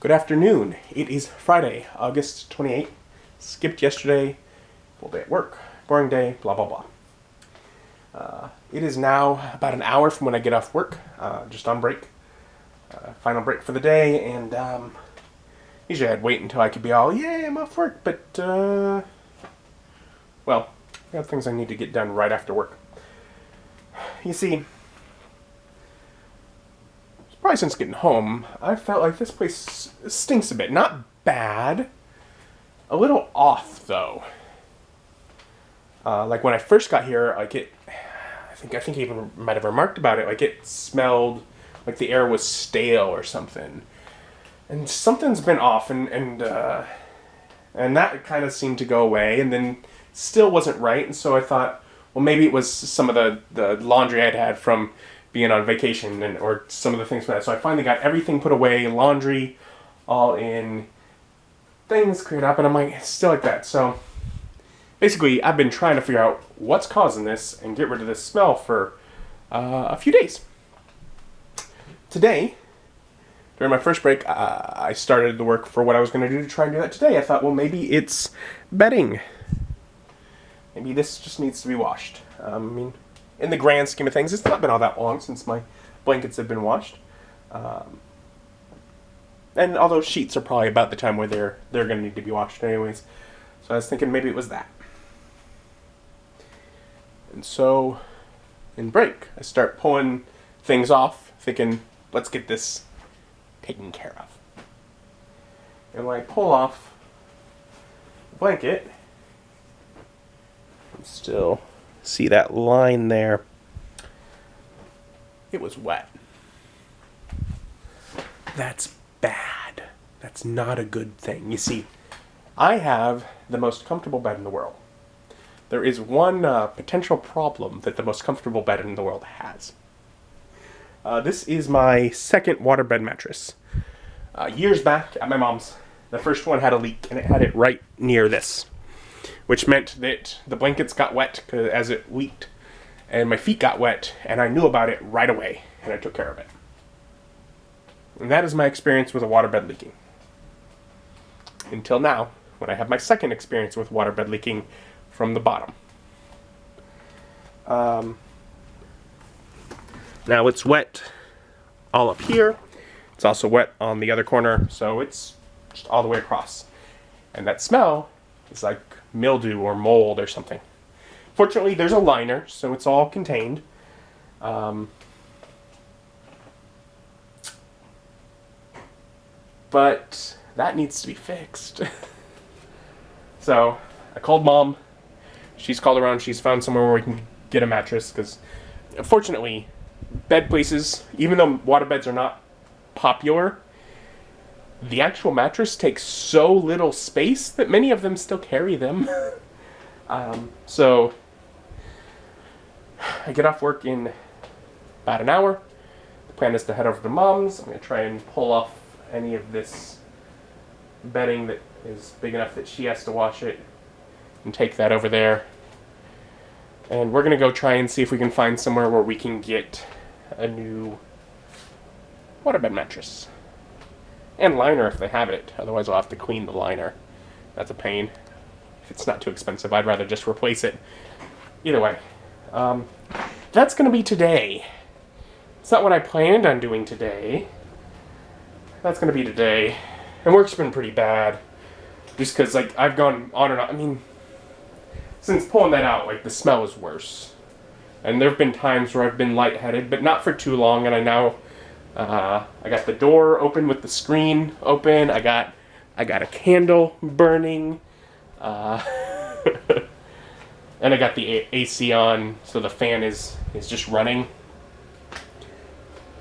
Good afternoon. It is Friday, August 28th. Skipped yesterday. Full day at work. Boring day. Blah, blah, blah. It is now about an hour from when I get off work. Just on break. Final break for the day. And usually I'd wait until I could be all, yay, I'm off work. But, well, I have things I need to get done right after work. You see, probably since getting home, I felt like this place stinks a bit. Not bad. A little off, though. Like when I first got here, like I think I even might have remarked about it. Like it smelled like the air was stale or something. And something's been off, and that kind of seemed to go away, and then still wasn't right. And so I thought, well, maybe it was some of the laundry I'd had from being on vacation or some of the things from that. So I finally got everything put away, laundry, all in, things cleared up, and I'm like, it's still like that. So basically, I've been trying to figure out what's causing this and get rid of this smell for a few days. Today, during my first break, I started the work for what I was going to do to try and do that today. I thought, well, maybe it's bedding. Maybe this just needs to be washed. I mean, in the grand scheme of things, it's not been all that long since my blankets have been washed. And all those sheets are probably about the time where they're going to need to be washed anyways. So I was thinking maybe it was that. And so, in break, I start pulling things off, thinking, let's get this taken care of. And when I pull off the blanket, you can still see that line there. It was wet. That's bad. That's not a good thing. You see, I have the most comfortable bed in the world. There is one potential problem that the most comfortable bed in the world has. This is my second waterbed mattress. Years back at my mom's, the first one had a leak, and it had it right near this, which meant that the blankets got wet as it leaked, and my feet got wet, and I knew about it right away, and I took care of it. And that is my experience with a waterbed leaking. Until now, when I have my second experience with waterbed leaking from the bottom. Now it's wet all up here. It's also wet on the other corner, so it's just all the way across. And that smell is like mildew or mold or something. Fortunately, there's a liner, so it's all contained. But that needs to be fixed. So I called Mom. She's called around. She's found somewhere where we can get a mattress, because fortunately, bed places, even though waterbeds are not popular, the actual mattress takes so little space that many of them still carry them. So I get off work in about an hour. The plan is to head over to Mom's. I'm going to try and pull off any of this bedding that is big enough that she has to wash it and take that over there. And we're going to go try and see if we can find somewhere where we can get a new waterbed mattress. And liner if they have it. Otherwise I'll have to clean the liner. That's a pain. If it's not too expensive, I'd rather just replace it. Either way. That's going to be today. It's not what I planned on doing today. That's going to be today. And work's been pretty bad. Just because, like, I've gone on and on. I mean, since pulling that out, like, the smell is worse. And there have been times where I've been lightheaded, but not for too long. And I now, I got the door open with the screen open. I got a candle burning. And I got the AC on, so the fan is just running.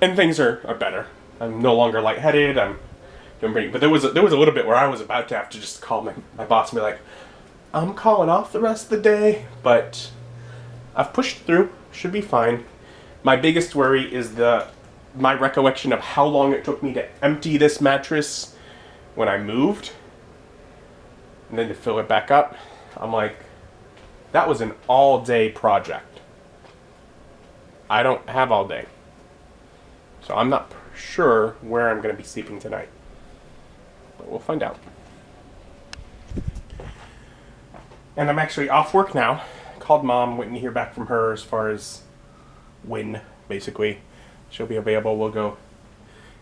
And things are better. I'm no longer lightheaded. I'm doing pretty. But there was a little bit where I was about to have to just call my boss and be like, I'm calling off the rest of the day, but I've pushed through. Should be fine. My biggest worry is my recollection of how long it took me to empty this mattress when I moved, and then to fill it back up. I'm like, that was an all-day project. I don't have all day. So I'm not sure where I'm going to be sleeping tonight. But we'll find out. And I'm actually off work now. Called Mom, waiting to hear back from her as far as when, basically, she'll be available. We'll go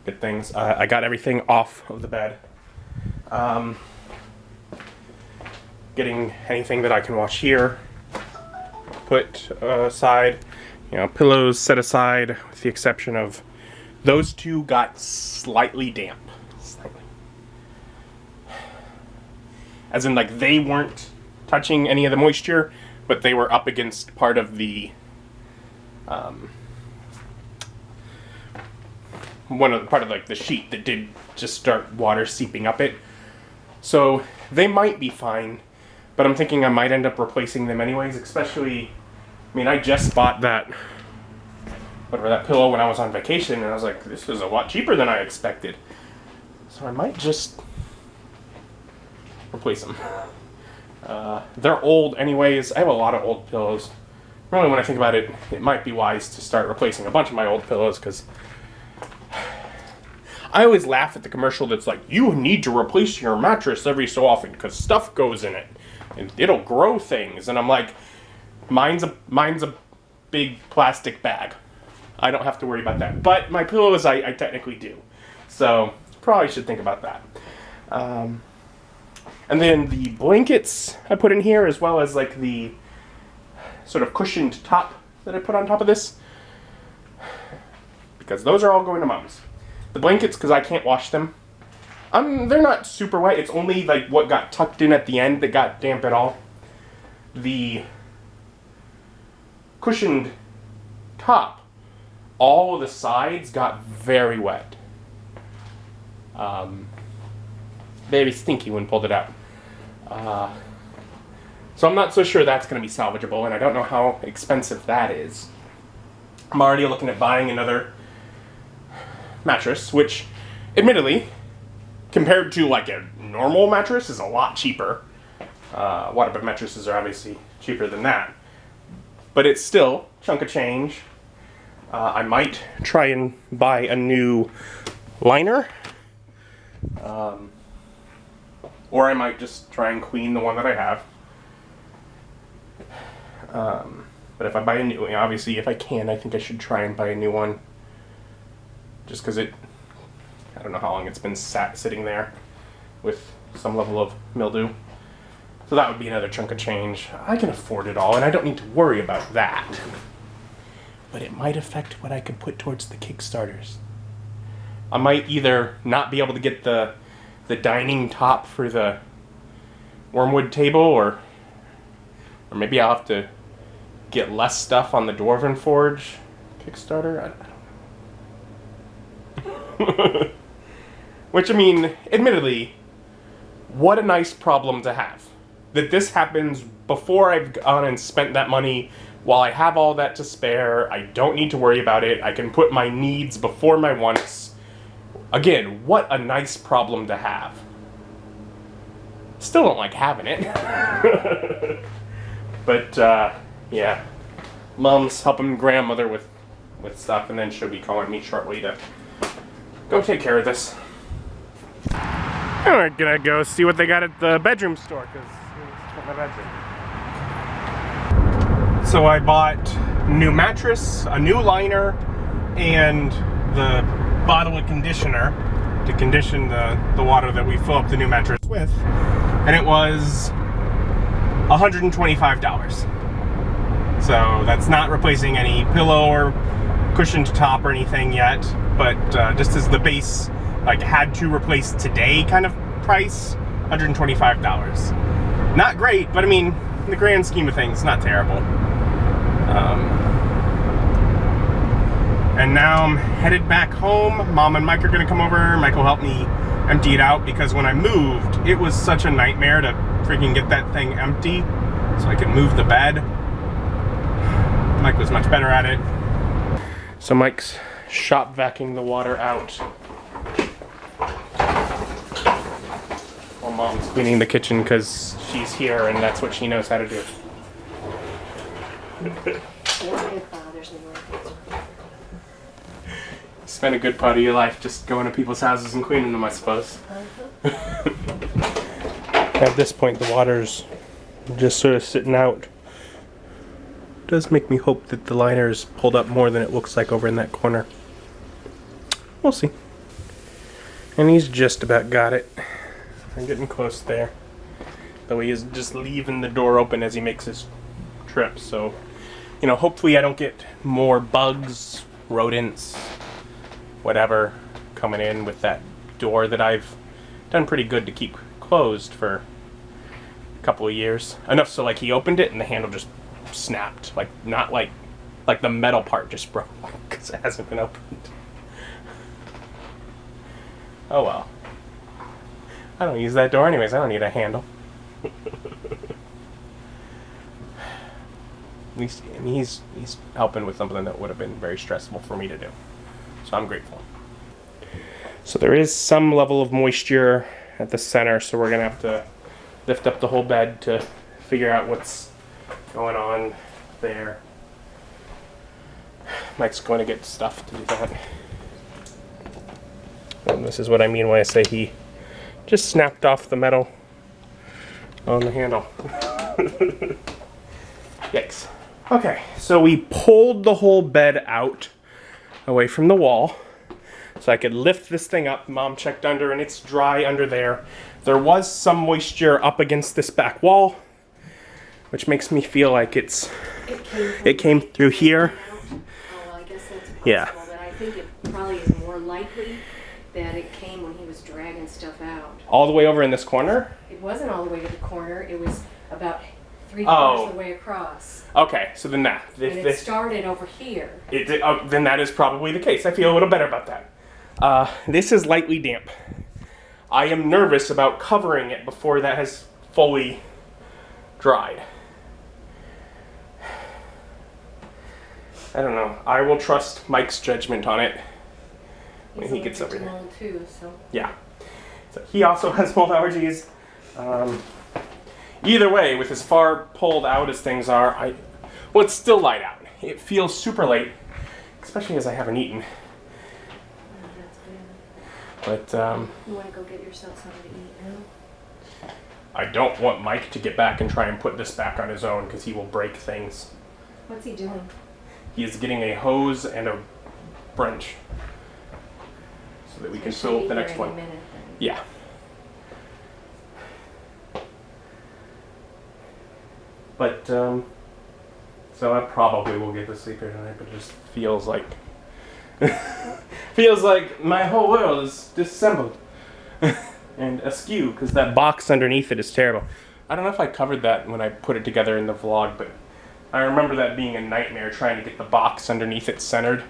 get things. I got everything off of the bed. Getting anything that I can wash here put aside. You know, pillows set aside, with the exception of those two got slightly damp. Slightly. As in, like, they weren't touching any of the moisture, but they were up against part of the part of like the sheet that did just start water seeping up it. So they might be fine, but I'm thinking I might end up replacing them anyways, especially, I mean, I just bought that pillow when I was on vacation, and I was like, this is a lot cheaper than I expected. So I might just replace them. They're old anyways. I have a lot of old pillows. Really, when I think about it, it might be wise to start replacing a bunch of my old pillows, because I always laugh at the commercial that's like, you need to replace your mattress every so often because stuff goes in it and it'll grow things. And I'm like, mine's a big plastic bag. I don't have to worry about that. But my pillows, I technically do. So probably should think about that. And then the blankets I put in here, as well as like the sort of cushioned top that I put on top of this, because those are all going to Mom's. The blankets, because I can't wash them, they're not super wet. It's only like what got tucked in at the end that got damp at all. The cushioned top, all of the sides got very wet. Very stinky when pulled it out. So I'm not so sure that's going to be salvageable, and I don't know how expensive that is. I'm already looking at buying another mattress, which, admittedly, compared to like a normal mattress, is a lot cheaper. Waterbed mattresses are obviously cheaper than that, but it's still a chunk of change. I might try and buy a new liner, or I might just try and clean the one that I have. But if I buy a new one, obviously if I can, I think I should try and buy a new one. Just because I don't know how long it's been sitting there with some level of mildew. So that would be another chunk of change. I can afford it all, and I don't need to worry about that. But it might affect what I could put towards the Kickstarters. I might either not be able to get the dining top for the Wormwood table, or maybe I'll have to get less stuff on the Dwarven Forge Kickstarter. I don't know. Which, I mean, admittedly, what a nice problem to have. That this happens before I've gone and spent that money, while I have all that to spare. I don't need to worry about it. I can put my needs before my wants. Again, what a nice problem to have. Still don't like having it. But, yeah. Mom's helping grandmother with stuff, and then she'll be calling me shortly to go take care of this. We're gonna go see what they got at the bedroom store, because it's my bedroom. So I bought a new mattress, a new liner, and the bottle of conditioner to condition the water that we fill up the new mattress with. And it was $125. So that's not replacing any pillow or cushioned top or anything yet, but just as the base, like, had to replace today kind of price, $125. Not great, but I mean, in the grand scheme of things, not terrible. And now I'm headed back home. Mom and Mike are gonna come over. Mike will help me empty it out, because when I moved, it was such a nightmare to freaking get that thing empty so I could move the bed. Mike was much better at it. So Mike's shop vacuuming the water out while Mom's cleaning the kitchen, because she's here and that's what she knows how to do. spend a good part of your life just going to people's houses and cleaning them, I suppose. At this point, the water's just sort of sitting out. It does make me hope that the liner is pulled up more than it looks like over in that corner. We'll see. And he's just about got it. I'm getting close there. Though he is just leaving the door open as he makes his trip, so, you know, hopefully I don't get more bugs, rodents, whatever, coming in with that door that I've done pretty good to keep closed for a couple of years. Enough so, like, he opened it and the handle just snapped. Like, not like the metal part just broke because it hasn't been opened. Oh well. I don't use that door anyways. I don't need a handle. At least, I mean, he's helping with something that would have been very stressful for me to do. So I'm grateful. So there is some level of moisture at the center, so we're gonna have to lift up the whole bed to figure out what's going on there. Mike's going to get stuff to do that. And this is what I mean when I say he just snapped off the metal on the handle. Yikes. Okay, so we pulled the whole bed out away from the wall so I could lift this thing up. Mom checked under and it's dry under there. There was some moisture up against this back wall, which makes me feel like it came through here. Oh, well, I guess that's possible, Yeah. but I think it probably is more likely that it came when he was dragging stuff out. All the way over in this corner? It wasn't all the way to the corner. It was about 3/4 of the way across. Okay, so then that. And it started over here. Then that is probably the case. I feel a little better about that. This is lightly damp. I am nervous about covering it before that has fully dried. I don't know. I will trust Mike's judgment on it when he gets over there. Mold too, so. Yeah. So he also has mold allergies. Either way, with as far pulled out as things are, well, it's still light out. It feels super late, especially as I haven't eaten. But you want to go get yourself something to eat now? I don't want Mike to get back and try and put this back on his own because he will break things. What's he doing? He is getting a hose and a wrench so that we can fill the next one. Yeah. But so I probably will get to sleep here tonight, but it just feels like my whole world is disassembled and askew because that box underneath it is terrible. I don't know if I covered that when I put it together in the vlog, but I remember that being a nightmare trying to get the box underneath it centered.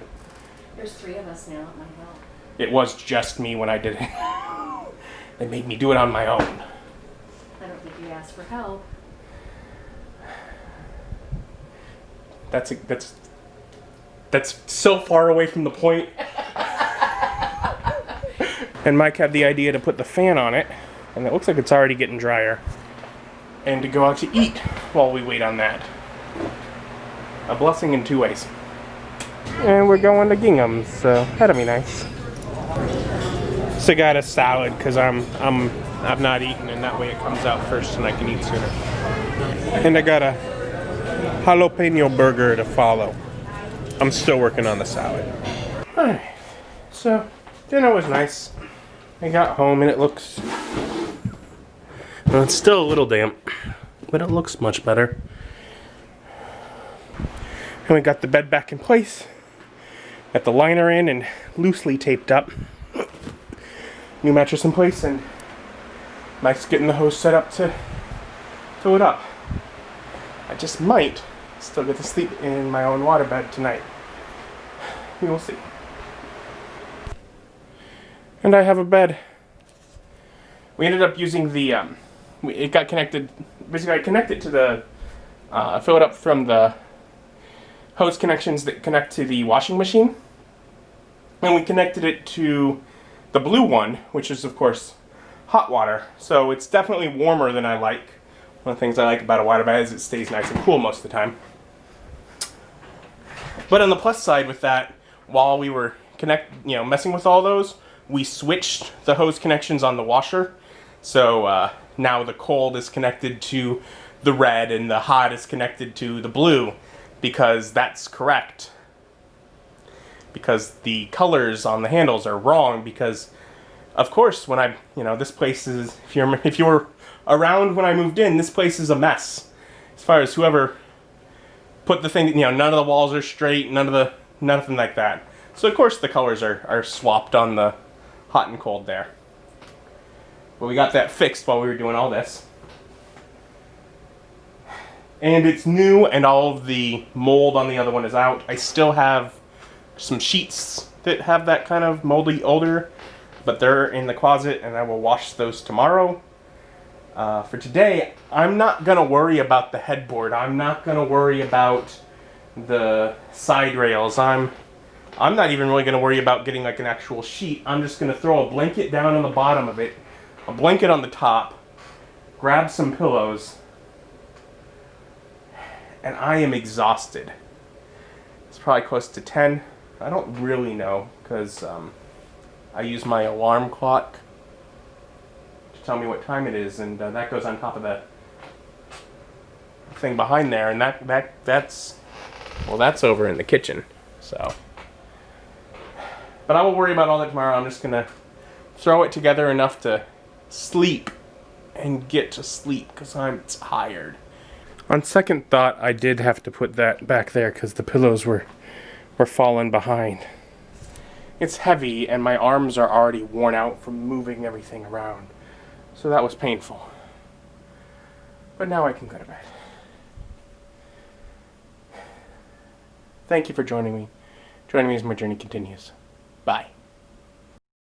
There's 3 of us now at my house. It was just me when I did it. They made me do it on my own. I don't think you asked for help. That's so far away from the point. And Mike had the idea to put the fan on it, and it looks like it's already getting drier. And to go out to eat while we wait on that. A blessing in 2 ways. And we're going to Gingham's, so that'll be nice. So I got a salad because I've not eaten, and that way it comes out first and I can eat sooner. And I got a jalapeno burger to follow. I'm still working on the salad. Alright, so dinner was nice. I got home and it looks, well, it's still a little damp, but it looks much better. And we got the bed back in place. Got the liner in and loosely taped up. New mattress in place, and Mike's getting the hose set up to fill it up. I just might still get to sleep in my own waterbed tonight. We will see. And I have a bed. We ended up using the, it got connected, basically I connected to the, fill it up from the hose connections that connect to the washing machine. And we connected it to the blue one, which is of course hot water. So it's definitely warmer than I like. One of the things I like about a waterbed is it stays nice and cool most of the time. But on the plus side with that, while we were messing with all those, we switched the hose connections on the washer. So now the cold is connected to the red and the hot is connected to the blue, because that's correct. Because the colors on the handles are wrong, because of course when this place is, if you were around when I moved in, this place is a mess. As far as whoever put the thing, none of the walls are straight, nothing like that. So of course the colors are swapped on the hot and cold there. But we got that fixed while we were doing all this. And it's new, and all of the mold on the other one is out. I still have some sheets that have that kind of moldy odor, but they're in the closet, and I will wash those tomorrow. For today, I'm not going to worry about the headboard. I'm not going to worry about the side rails. I'm not even really going to worry about getting like an actual sheet. I'm just going to throw a blanket down on the bottom of it, a blanket on the top, grab some pillows, and I am exhausted. It's probably close to 10. I don't really know, because I use my alarm clock to tell me what time it is, and that goes on top of the thing behind there, and that's over in the kitchen. So, but I will worry about all that tomorrow. I'm just gonna throw it together enough to sleep and get to sleep, because I'm tired. On second thought, I did have to put that back there because the pillows were falling behind. It's heavy, and my arms are already worn out from moving everything around. So that was painful. But now I can go to bed. Thank you for joining me. Joining me as my journey continues. Bye.